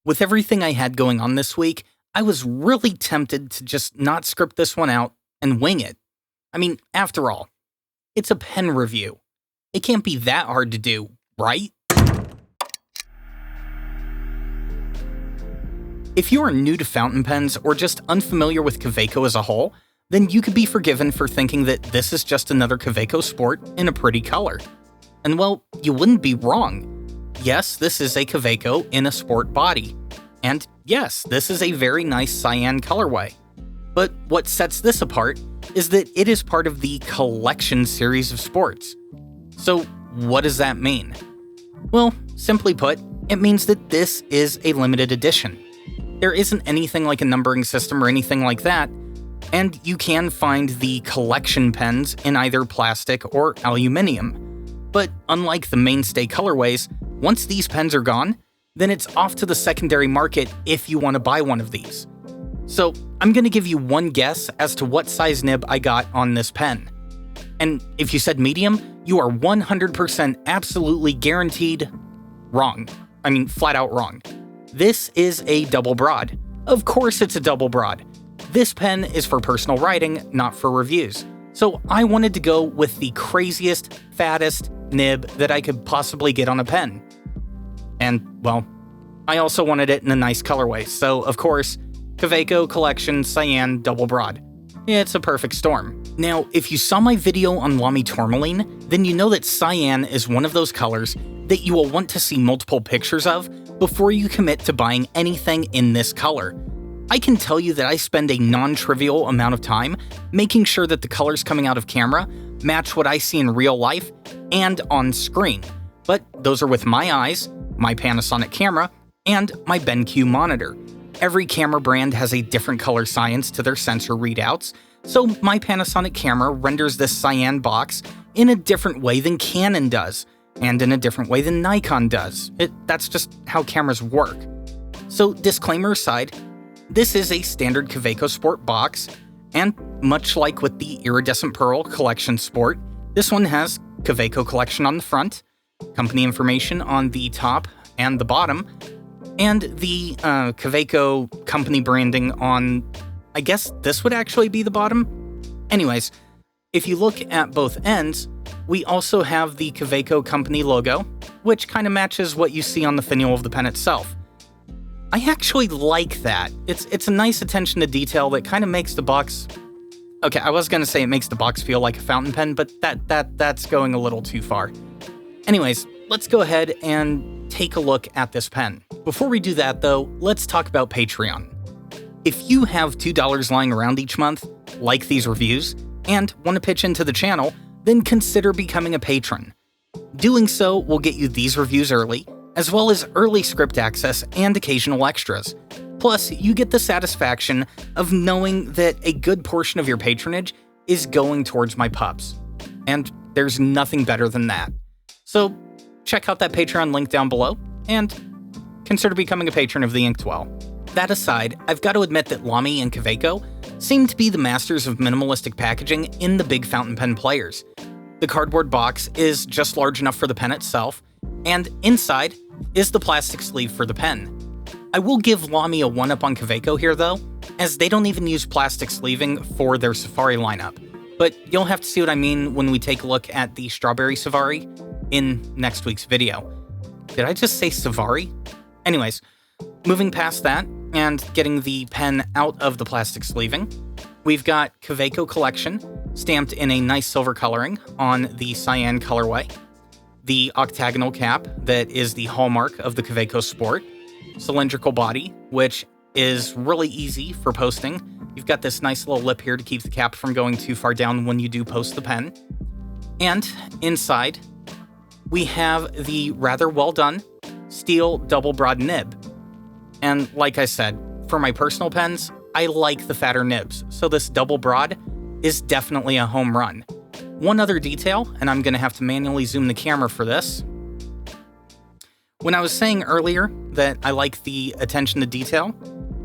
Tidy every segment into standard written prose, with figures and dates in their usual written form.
With everything I had going on this week, I was really tempted to just not script this one out and wing it. I mean, after all, it's a pen review. It can't be that hard to do, right? If you are new to fountain pens or just unfamiliar with Kaweco as a whole, then you could be forgiven for thinking that this is just another Kaweco Sport in a pretty color. And well, you wouldn't be wrong. Yes, this is a Kaweco in a sport body. And yes, this is a very nice cyan colorway. But what sets this apart is that it is part of the Collection series of sports. So what does that mean? Well, simply put, it means that this is a limited edition. There isn't anything like a numbering system or anything like that, and you can find the collection pens in either plastic or aluminum. But unlike the mainstay colorways, once these pens are gone, then it's off to the secondary market if you want to buy one of these. So I'm going to give you one guess as to what size nib I got on this pen. And if you said medium, you are 100% absolutely guaranteed wrong. I mean, flat out wrong. This is a double broad. Of course it's a double broad. This pen is for personal writing, not for reviews. So I wanted to go with the craziest, fattest nib that I could possibly get on a pen. And, well, I also wanted it in a nice colorway, so of course, Kaweco Collection Cyan Double Broad. It's a perfect storm. Now, if you saw my video on Lamy Tourmaline, then you know that cyan is one of those colors that you will want to see multiple pictures of before you commit to buying anything in this color. I can tell you that I spend a non-trivial amount of time making sure that the colors coming out of camera match what I see in real life and on screen. But those are with my eyes, my Panasonic camera, and my BenQ monitor. Every camera brand has a different color science to their sensor readouts, so my Panasonic camera renders this cyan box in a different way than Canon does, and in a different way than Nikon does. That's just how cameras work. So, disclaimer aside, this is a standard Kaweco Sport box, and much like with the Iridescent Pearl Collection Sport, this one has Kaweco Collection on the front, company information on the top and the bottom, and the Kaweco company branding on, I guess this would actually be the bottom? Anyways, if you look at both ends, we also have the Kaweco company logo, which kind of matches what you see on the finial of the pen itself. I actually like that. It's a nice attention to detail that kind of makes the box... Okay, I was gonna say it makes the box feel like a fountain pen, but that's going a little too far. Anyways, let's go ahead and take a look at this pen. Before we do that though, let's talk about Patreon. If you have $2 lying around each month, like these reviews, and want to pitch into the channel, then consider becoming a patron. Doing so will get you these reviews early, as well as early script access and occasional extras. Plus, you get the satisfaction of knowing that a good portion of your patronage is going towards my pups. And there's nothing better than that. So, check out that Patreon link down below, and consider becoming a patron of the Inkedwell. That aside, I've got to admit that Lamy and Kaweco seem to be the masters of minimalistic packaging in the big fountain pen players. The cardboard box is just large enough for the pen itself, and inside is the plastic sleeve for the pen. I will give Lamy a one-up on Kaweco here though, as they don't even use plastic sleeving for their Safari lineup. But you'll have to see what I mean when we take a look at the Strawberry Safari in next week's video. Did I just say Safari? Anyways, moving past that and getting the pen out of the plastic sleeving, we've got Kaweco Collection stamped in a nice silver coloring on the cyan colorway, the octagonal cap that is the hallmark of the Kaweco Sport, cylindrical body, which is really easy for posting. You've got this nice little lip here to keep the cap from going too far down when you do post the pen. And inside, we have the rather well done steel double broad nib. And like I said, for my personal pens, I like the fatter nibs, so this double broad is definitely a home run. One other detail, and I'm going to have to manually zoom the camera for this. When I was saying earlier that I like the attention to detail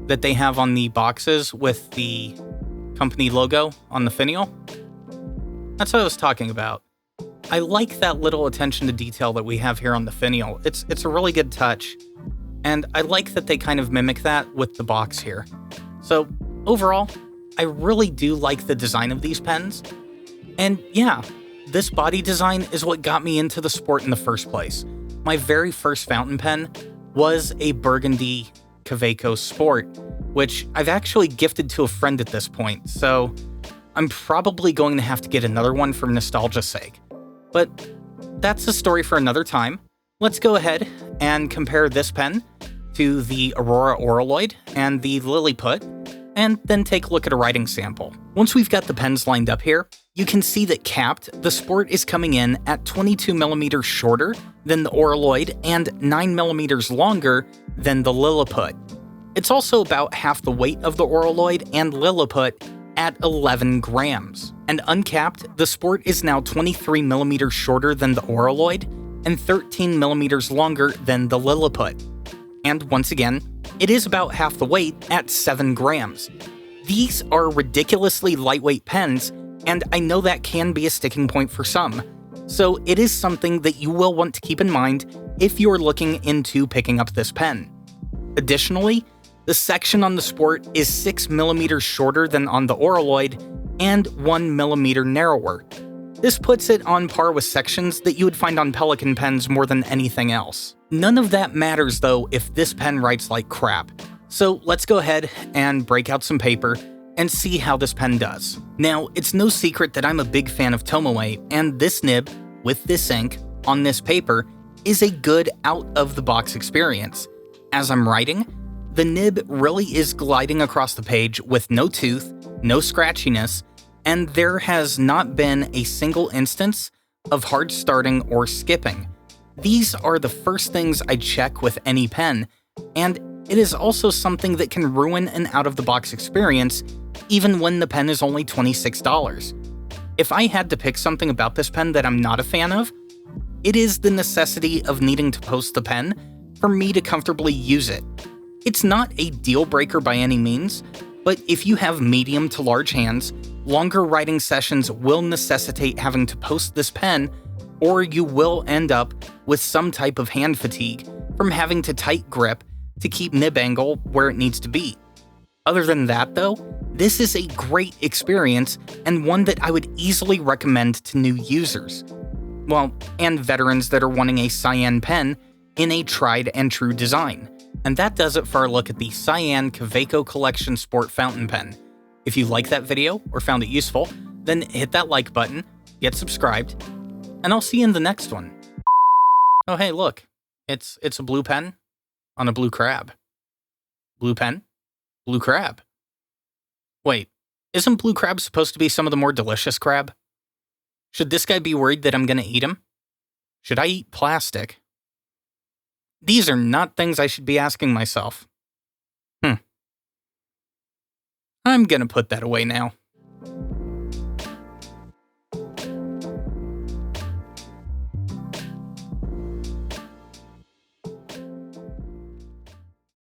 that they have on the boxes with the company logo on the finial, that's what I was talking about. I like that little attention to detail that we have here on the finial. It's a really good touch. and I like that they kind of mimic that with the box here. So overall, I really do like the design of these pens. And yeah, this body design is what got me into the sport in the first place. My very first fountain pen was a burgundy Kaweco Sport, which I've actually gifted to a friend at this point, so I'm probably going to have to get another one for nostalgia's sake. But that's a story for another time. Let's go ahead and compare this pen to the Aurora Oraloid and the Lilliput, and then take a look at a writing sample. Once we've got the pens lined up here, you can see that capped, the Sport is coming in at 22mm shorter than the Oraloid and 9mm longer than the Lilliput. It's also about half the weight of the Oraloid and Lilliput at 11 grams. And uncapped, the Sport is now 23mm shorter than the Oraloid and 13mm longer than the Lilliput. And once again, it is about half the weight at 7 grams. These are ridiculously lightweight pens, and I know that can be a sticking point for some. So it is something that you will want to keep in mind if you're looking into picking up this pen. Additionally, the section on the Sport is 6mm shorter than on the Oraloid and 1mm narrower. This puts it on par with sections that you would find on Pelican pens more than anything else. None of that matters though if this pen writes like crap. So let's go ahead and break out some paper and see how this pen does. Now, it's no secret that I'm a big fan of Tomoe, and this nib, with this ink, on this paper, is a good out-of-the-box experience. As I'm writing, the nib really is gliding across the page with no tooth, no scratchiness, and there has not been a single instance of hard starting or skipping. These are the first things I check with any pen, and it is also something that can ruin an out-of-the-box experience even when the pen is only $26. If I had to pick something about this pen that I'm not a fan of, it is the necessity of needing to post the pen for me to comfortably use it. It's not a deal breaker by any means, but if you have medium to large hands, longer writing sessions will necessitate having to post this pen, or you will end up with some type of hand fatigue from having to tight grip to keep nib angle where it needs to be. Other than that though, this is a great experience and one that I would easily recommend to new users. Well, and veterans that are wanting a Cyan pen in a tried and true design. And that does it for our look at the Cyan Kaweco Collection Sport Fountain Pen. If you liked that video or found it useful, then hit that like button, get subscribed, and I'll see you in the next one. Oh hey, look, it's a blue pen on a blue crab. Blue pen? Blue crab. Wait, isn't blue crab supposed to be some of the more delicious crab? Should this guy be worried that I'm gonna eat him? Should I eat plastic? These are not things I should be asking myself. I'm gonna put that away now.